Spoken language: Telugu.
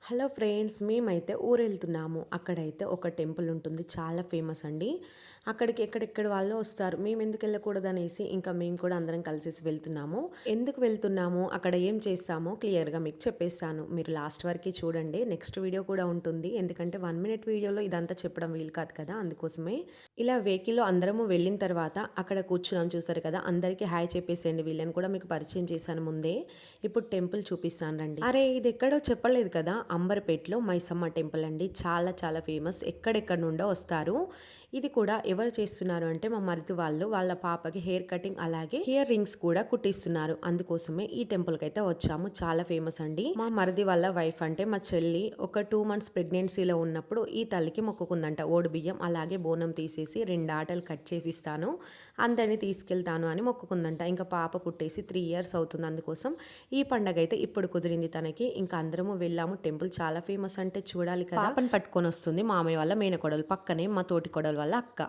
హలో ఫ్రెండ్స్, మేమైతే ఊరెళ్తున్నాము. అక్కడైతే ఒక టెంపుల్ ఉంటుంది, చాలా ఫేమస్ అండి. అక్కడికి ఎక్కడెక్కడ వాళ్ళు వస్తారు. మేము ఎందుకు వెళ్ళకూడదనేసి ఇంకా మేము కూడా అందరం కలిసేసి వెళ్తున్నాము. ఎందుకు వెళ్తున్నాము, అక్కడ ఏం చేస్తామో క్లియర్గా మీకు చెప్పేస్తాను. మీరు లాస్ట్ వరకు చూడండి. నెక్స్ట్ వీడియో కూడా ఉంటుంది, ఎందుకంటే 1 మినిట్ వీడియోలో ఇదంతా చెప్పడం వీలు కాదు కదా, అందుకోసమే. ఇలా వెహికల్లో అందరము వెళ్ళిన తర్వాత అక్కడ కూర్చున్నాం, చూసారు కదా. అందరికీ హాయ్ చెప్పేసేయండి, వీళ్ళని కూడా మీకు పరిచయం చేశాను ముందే. ఇప్పుడు టెంపుల్ చూపిస్తాను రండి. అరే, ఇది ఎక్కడో చెప్పలేదు కదా, అంబర్పేటలో మైసమ్మ టెంపుల్ అండి. చాలా చాలా ఫేమస్, ఎక్కడెక్కడ నుండో వస్తారు. ఇది కూడా ఎవరు చేస్తున్నారు అంటే మా మరిది వాళ్ళు, వాళ్ళ పాపకి హెయిర్ కటింగ్ అలాగే ఇయర్ రింగ్స్ కూడా కుట్టిస్తున్నారు. అందుకోసమే ఈ టెంపుల్ కి అయితే వచ్చాము. చాలా ఫేమస్ అండి. మా మరిది వాళ్ళ వైఫ్ అంటే మా చెల్లి ఒక 2 మంత్స్ ప్రెగ్నెన్సీలో ఉన్నప్పుడు ఈ తల్లికి మొక్కుకుందంట. ఓడి బియ్యం అలాగే బోనం తీసేసి 2 ఆటలు కట్ చేపిస్తాను, అందరినీ తీసుకెళ్తాను అని మొక్కుకుందంట. ఇంకా పాప పుట్టేసి 3 ఇయర్స్ అవుతుంది. అందుకోసం ఈ పండగ అయితే ఇప్పుడు కుదిరింది తనకి. ఇంకా అందరము వెళ్ళాము. టెంపుల్ చాలా ఫేమస్ అంటే చూడాలి కదా. పాపని పట్టుకొని వస్తుంది మామయ్య వాళ్ళ మేనకోడలు, పక్కనే మా తోటి కోడలు వాళ్ళ అక్క.